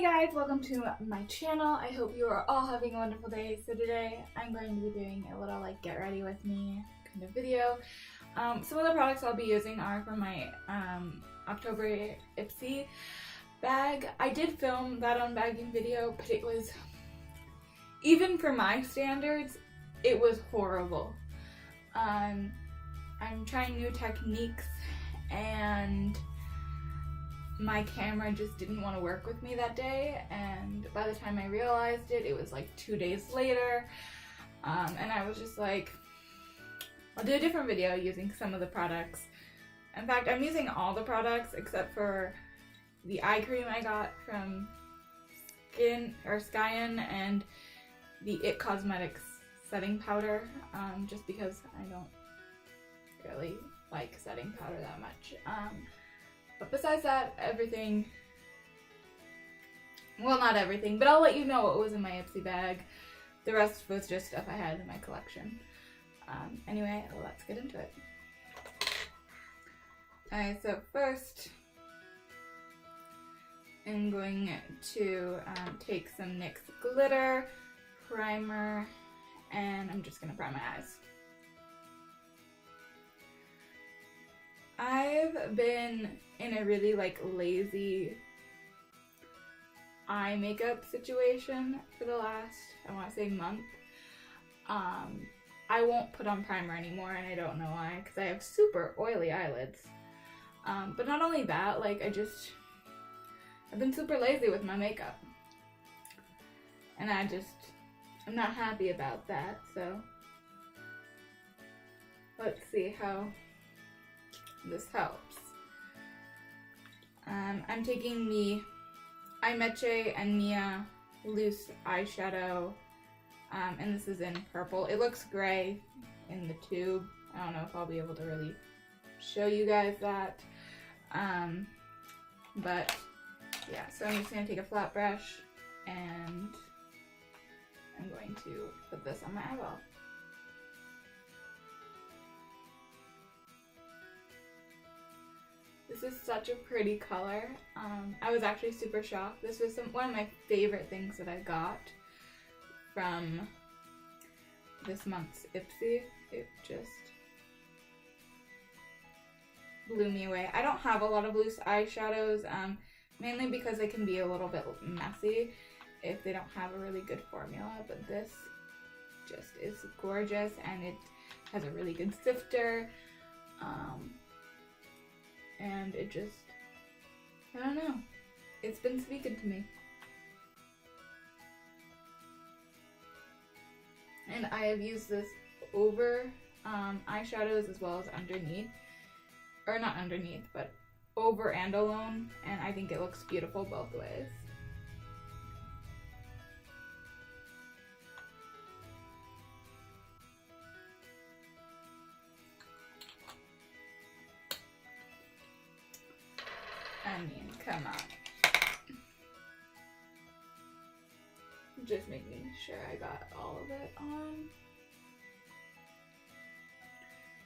Hi guys, welcome to my channel. I hope you are all having a wonderful day. So today I'm going to be doing a little like get ready with me kind of video. Some of the products I'll be using are from my October IPSY bag. I did film that unbagging video, but it was, even for my standards, it was horrible. I'm trying new techniques and my camera just didn't want to work with me that day, and by the time I realized it, it was like 2 days later, and I was just like, I'll do a different video using some of the products. In fact, I'm using all the products except for the eye cream I got from Skyin and the IT Cosmetics setting powder, just because I don't really like setting powder that much. But besides that, everything, well, not everything, but I'll let you know what was in my IPSY bag. The rest was just stuff I had in my collection. Anyway, let's get into it. Alright, so first I'm going to take some NYX Glitter Primer, and I'm just going to prime my eyes. I've been in a really like lazy eye makeup situation for the last, I want to say, month. I won't put on primer anymore, and I don't know why, because I have super oily eyelids. But not only that, like I've been super lazy with my makeup, and I'm not happy about that. So let's see how this helps. I'm taking the IMeech and Mia loose eyeshadow, and this is in purple. It looks gray in the tube. I don't know if I'll be able to really show you guys that, but yeah, so I'm just going to take a flat brush and I'm going to put this on my eyeball. This is such a pretty color. I was actually super shocked. This was one of my favorite things that I got from this month's IPSY. It just blew me away. I don't have a lot of loose eyeshadows, mainly because they can be a little bit messy if they don't have a really good formula, but this just is gorgeous, and it has a really good sifter. And it just, I don't know, it's been speaking to me. And I have used this over eyeshadows as well as underneath, or not underneath, but over and alone, and I think it looks beautiful both ways. I mean, come on. Just making sure I got all of it on.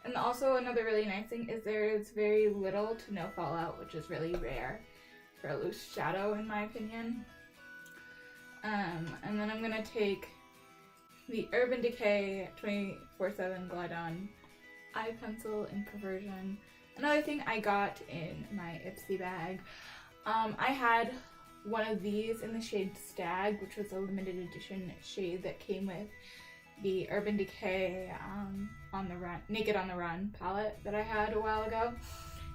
And also another really nice thing is there is very little to no fallout, which is really rare for a loose shadow in my opinion. And then I'm going to take the Urban Decay 24/7 Glide On eye pencil in Perversion. Another thing I got in my IPSY bag, I had one of these in the shade Stag, which was a limited edition shade that came with the Urban Decay on the Run, Naked on the Run palette that I had a while ago.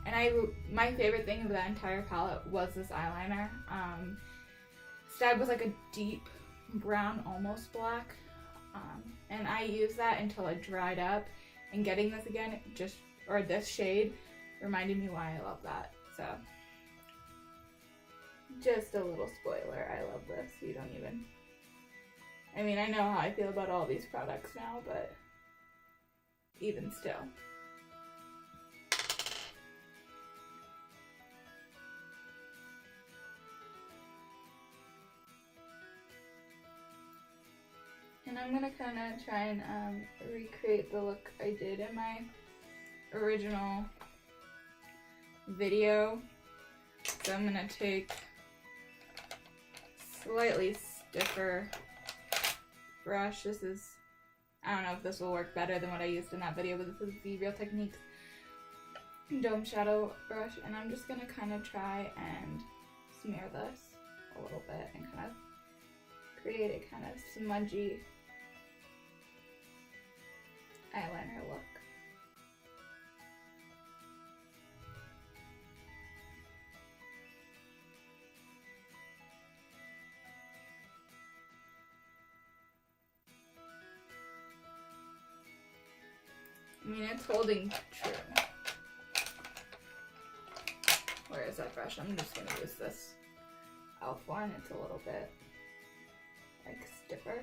And my favorite thing of that entire palette was this eyeliner. Stag was like a deep brown, almost black, and I used that until it dried up. And getting this again, or this shade, reminded me why I love that. So, just a little spoiler, I love this. You don't even, I mean, I know how I feel about all these products now, but even still. And I'm gonna kind of try and recreate the look I did in my original video. So I'm gonna take slightly stiffer brush. This is, I don't know if this will work better than what I used in that video, but this is the Real Techniques Dome Shadow brush, and I'm just gonna kind of try and smear this a little bit and kind of create a kind of smudgy eyeliner look. I mean, it's holding true. Where is that brush? I'm just gonna use this e.l.f. one. It's a little bit like stiffer.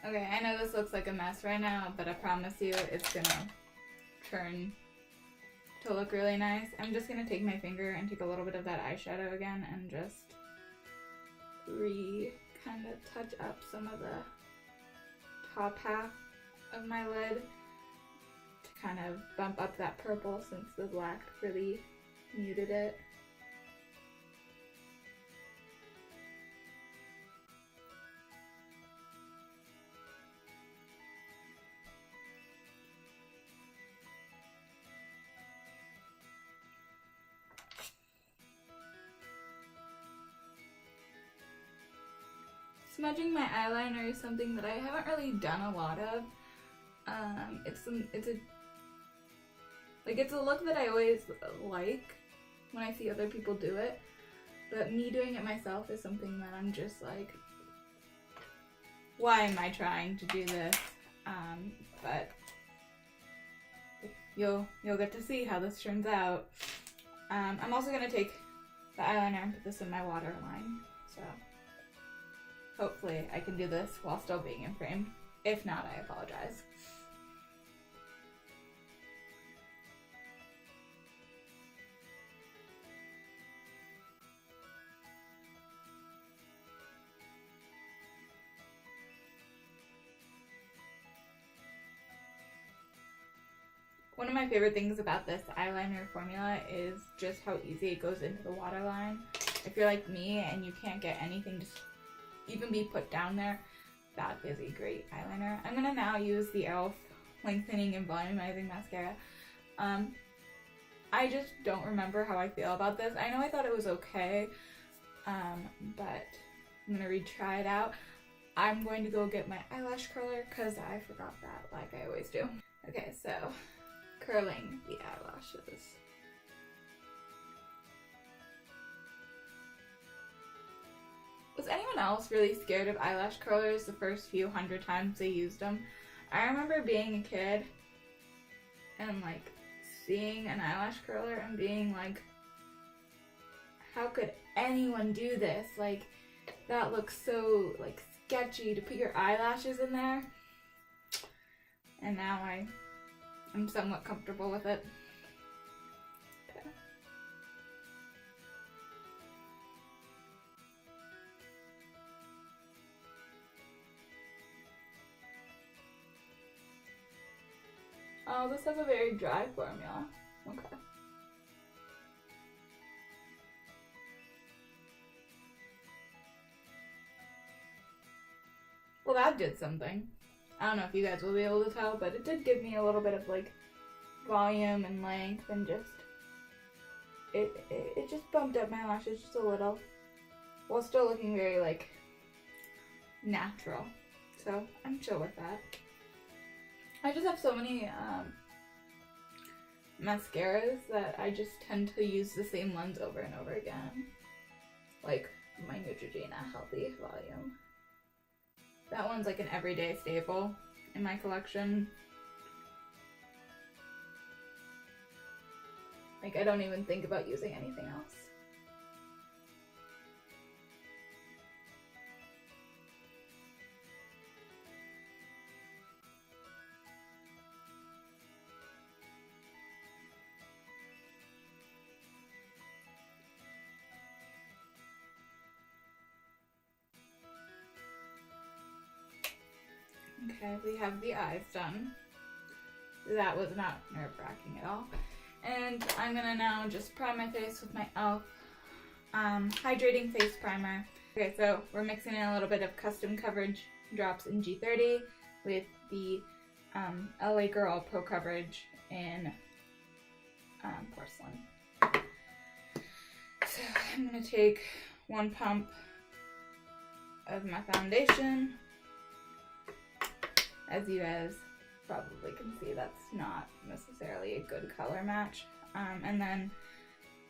Okay, I know this looks like a mess right now, but I promise you it's gonna turn to look really nice. I'm just gonna take my finger and take a little bit of that eyeshadow again and just kind of touch up some of the top half of my lid to kind of bump up that purple since the black really muted it. Smudging my eyeliner is something that I haven't really done a lot of. It's a look that I always like when I see other people do it, but me doing it myself is something that I'm just like, why am I trying to do this? But you'll get to see how this turns out. I'm also gonna take the eyeliner and put this in my waterline, so hopefully I can do this while still being in frame. If not, I apologize. One of my favorite things about this eyeliner formula is just how easy it goes into the waterline. If you're like me and you can't get anything to even be put down there, that is a great eyeliner. I'm gonna now use the e.l.f. Lengthening and Volumizing Mascara. I just don't remember how I feel about this. I know I thought it was okay, but I'm gonna retry it out. I'm going to go get my eyelash curler because I forgot that like I always do. Okay, so curling the eyelashes. Was anyone else really scared of eyelash curlers the first few 100 times they used them? I remember being a kid and like seeing an eyelash curler and being like, how could anyone do this? Like, that looks so like sketchy to put your eyelashes in there. And now I'm somewhat comfortable with it. Okay. Oh, this has a very dry formula. Okay. Well, that did something. I don't know if you guys will be able to tell, but it did give me a little bit of like volume and length, and just it just bumped up my lashes just a little while still looking very like natural. So I'm chill with that. I just have so many mascaras that I just tend to use the same ones over and over again. Like my Neutrogena Healthy Volume. That one's like an everyday staple in my collection. Like, I don't even think about using anything else. Okay, we have the eyes done. That was not nerve-wracking at all. And I'm gonna now just prime my face with my e.l.f. Hydrating Face Primer. Okay, so we're mixing in a little bit of Custom Coverage drops in G30 with the LA Girl Pro Coverage in Porcelain. So I'm gonna take 1 pump of my foundation. As you guys probably can see, that's not necessarily a good color match. And then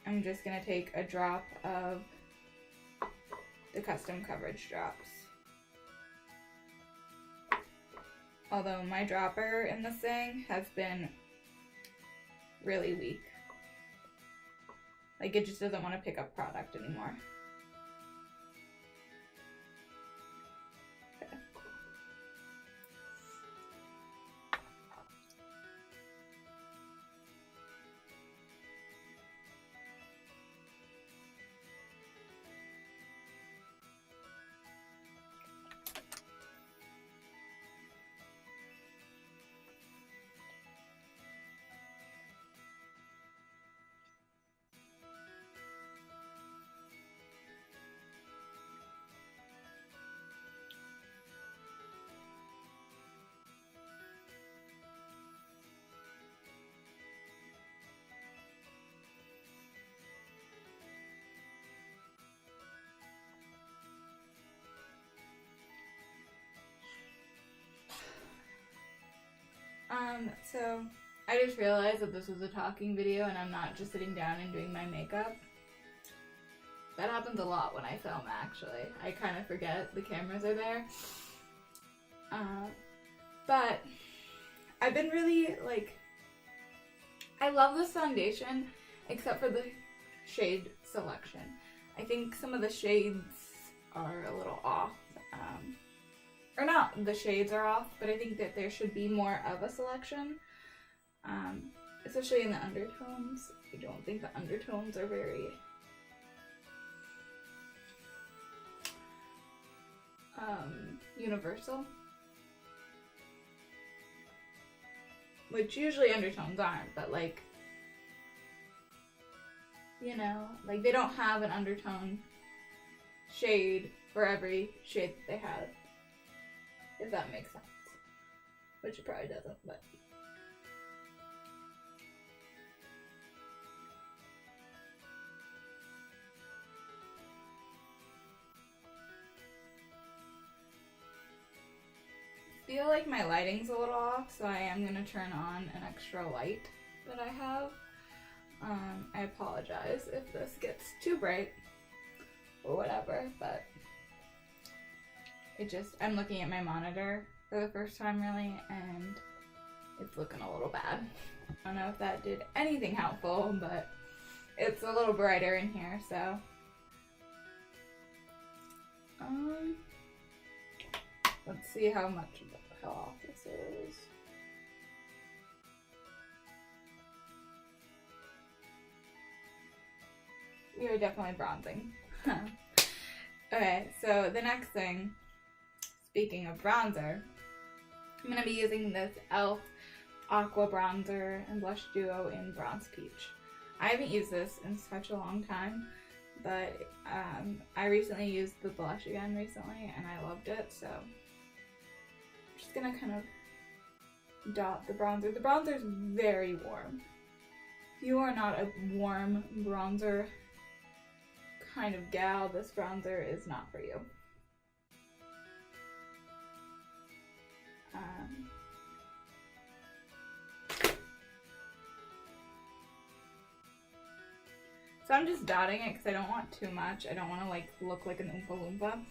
I'm just gonna take a drop of the Custom Coverage drops. Although my dropper in this thing has been really weak. Like, it just doesn't want to pick up product anymore. Okay. So I just realized that this was a talking video and I'm not just sitting down and doing my makeup. That happens a lot when I film, actually. I kind of forget the cameras are there. But I've been really, like, I love this foundation, except for the shade selection. I think some of the shades are a little off. Or not the shades are off, but I think that there should be more of a selection. Especially in the undertones. I don't think the undertones are very universal. Which usually undertones aren't, but like, you know, like they don't have an undertone shade for every shade that they have. If that makes sense. Which it probably doesn't, but. I feel like my lighting's a little off, so I am going to turn on an extra light that I have. I apologize if this gets too bright or whatever, but it just, I'm looking at my monitor for the first time really, and it's looking a little bad. I don't know if that did anything helpful, but it's a little brighter in here, so. Let's see how off this is. We are definitely bronzing. Okay, so the next thing, speaking of bronzer, I'm going to be using this e.l.f. Aqua bronzer and blush duo in Bronze Peach. I haven't used this in such a long time, but I recently used the blush again recently and I loved it, so I'm just going to kind of dot the bronzer. The bronzer is very warm. If you are not a warm bronzer kind of gal, this bronzer is not for you. So I'm just dotting it because I don't want too much. I don't want to like look like an Oompa Loompa.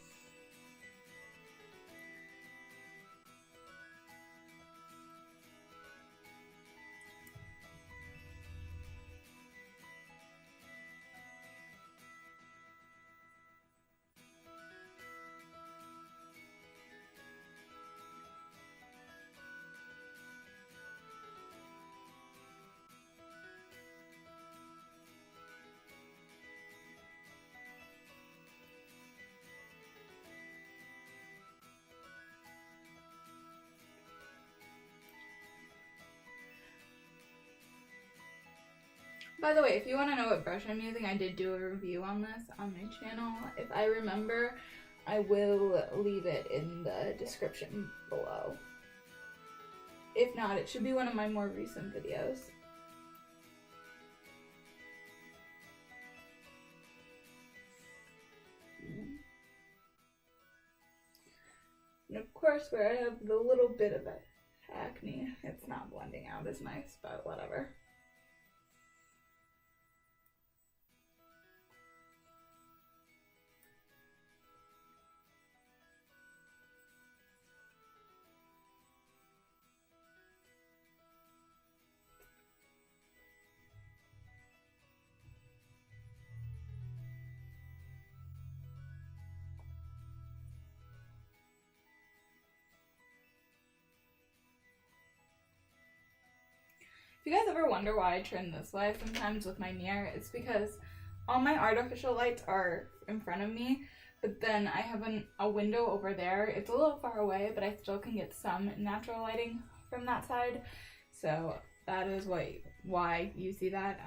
By the way, if you want to know what brush I'm using, I did do a review on this on my channel. If I remember, I will leave it in the description below. If not, it should be one of my more recent videos. And of course, where I have the little bit of acne, it's not blending out as nice, but whatever. If you guys ever wonder why I turn this way sometimes with my mirror, it's because all my artificial lights are in front of me, but then I have a window over there. It's a little far away, but I still can get some natural lighting from that side. So that is why you see that.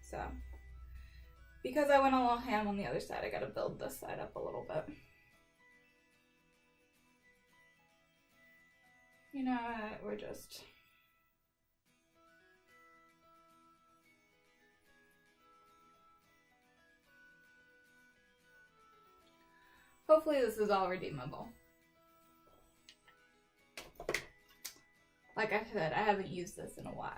So because I went a little ham on the other side, I gotta build this side up a little bit. You know what, we're just... Hopefully this is all redeemable. Like I said, I haven't used this in a while.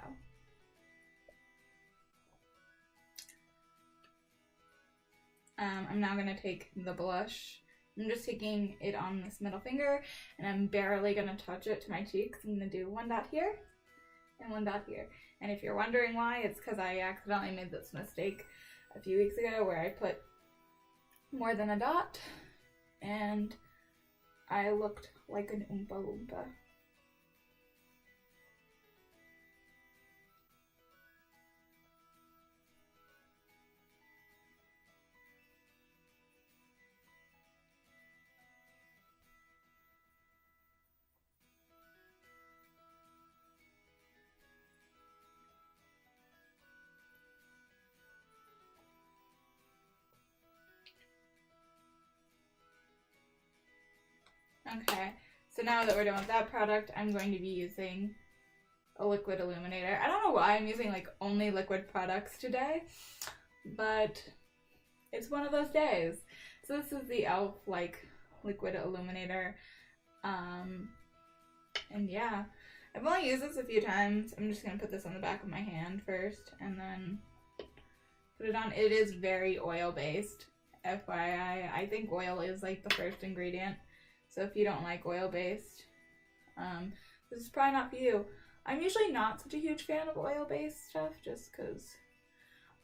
I'm now going to take the blush. I'm just taking it on this middle finger, and I'm barely going to touch it to my cheeks. I'm going to do one dot here and one dot here. And if you're wondering why, it's because I accidentally made this mistake a few weeks ago where I put more than a dot, and I looked like an Oompa Loompa. Okay, so now that we're done with that product, I'm going to be using a liquid illuminator. I don't know why I'm using like only liquid products today, but it's one of those days. So this is the e.l.f. like liquid illuminator. And yeah, I've only used this a few times. I'm just gonna put this on the back of my hand first and then put it on. It is very oil based, FYI. I think oil is like the first ingredient. So if you don't like oil-based, this is probably not for you. I'm usually not such a huge fan of oil-based stuff just because,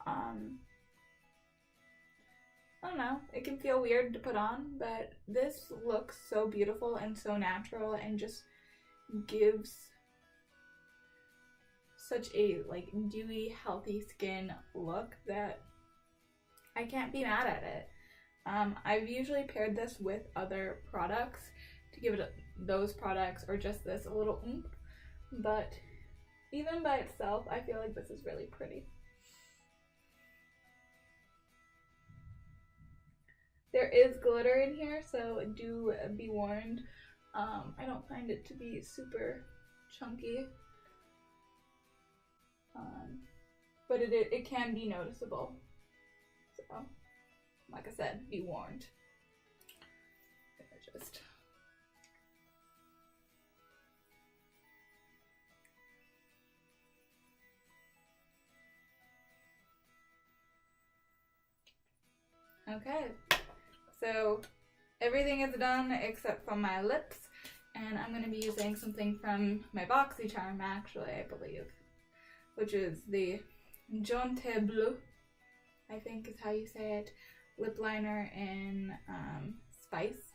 I don't know, it can feel weird to put on, but this looks so beautiful and so natural and just gives such a like dewy, healthy skin look that I can't be mad at it. I've usually paired this with other products to give it those products or just this a little oomph, but even by itself, I feel like this is really pretty. There is glitter in here, so do be warned. I don't find it to be super chunky, but it can be noticeable. So, like I said, be warned. Just okay, so everything is done except for my lips, and I'm going to be using something from my BoxyCharm, actually, I believe, which is the Jonte Blu, I think is how you say it, lip liner in Spice.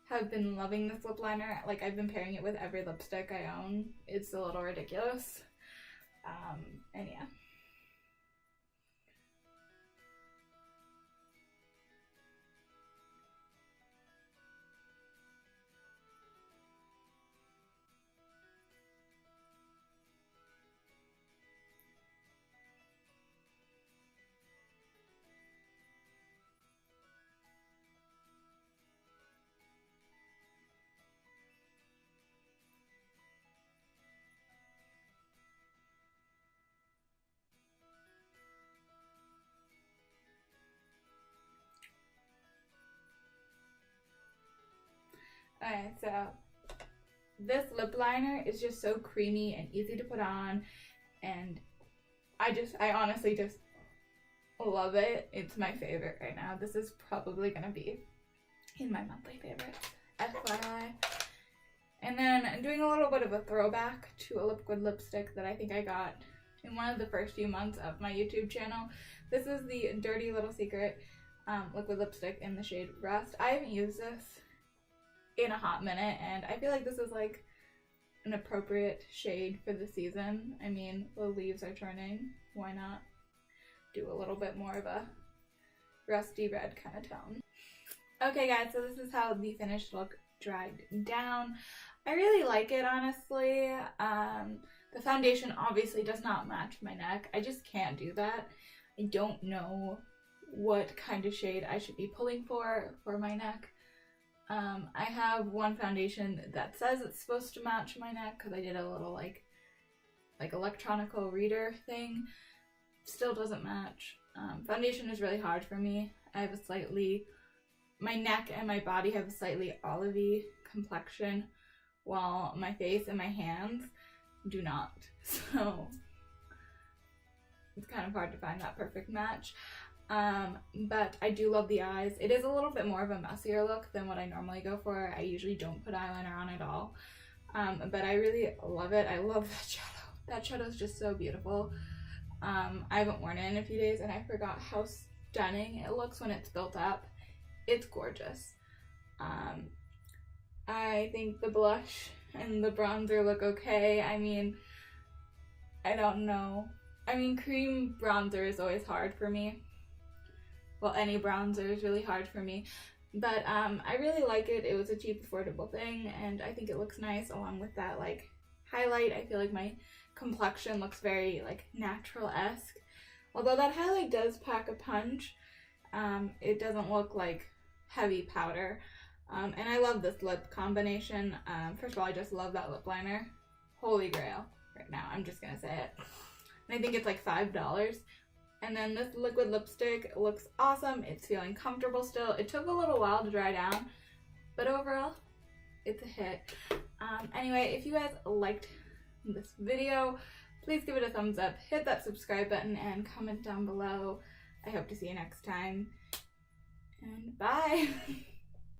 Have been loving this lip liner. Like, I've been pairing it with every lipstick I own. It's a little ridiculous. And yeah. Alright, so this lip liner is just so creamy and easy to put on, and I honestly just love it. It's my favorite right now. This is probably gonna be in my monthly favorites, FYI. And then I'm doing a little bit of a throwback to a liquid lipstick that I think I got in one of the first few months of my YouTube channel. This is the Dirty Little Secret liquid lipstick in the shade Rust. I haven't used this in a hot minute, and I feel like this is like an appropriate shade for the season. I mean, the leaves are turning. Why not do a little bit more of a rusty red kind of tone? Okay guys, so this is how the finished look dried down. I really like it, honestly. The foundation obviously does not match my neck. I just can't do that. I don't know what kind of shade I should be pulling for my neck. I have one foundation that says it's supposed to match my neck because I did a little like electronical reader thing. Still doesn't match. Foundation is really hard for me. I have my neck and my body have a slightly olivey complexion, while my face and my hands do not. So it's kind of hard to find that perfect match. But I do love the eyes. It is a little bit more of a messier look than what I normally go for. I usually don't put eyeliner on at all. But I really love it. I love that shadow. That shadow is just so beautiful. I haven't worn it in a few days, and I forgot how stunning it looks when it's built up. It's gorgeous. I think the blush and the bronzer look okay. I mean, I don't know. I mean, cream bronzer is always hard for me. Well, any bronzer is really hard for me. But I really like it. It was a cheap, affordable thing, and I think it looks nice along with that like highlight. I feel like my complexion looks very like natural-esque. Although that highlight does pack a punch, it doesn't look like heavy powder. And I love this lip combination. First of all, I just love that lip liner. Holy grail right now. I'm just gonna say it. And I think it's like $5. And then this liquid lipstick looks awesome. It's feeling comfortable still. It took a little while to dry down, but overall, it's a hit. Anyway, if you guys liked this video, please give it a thumbs up, hit that subscribe button, and comment down below. I hope to see you next time. And bye!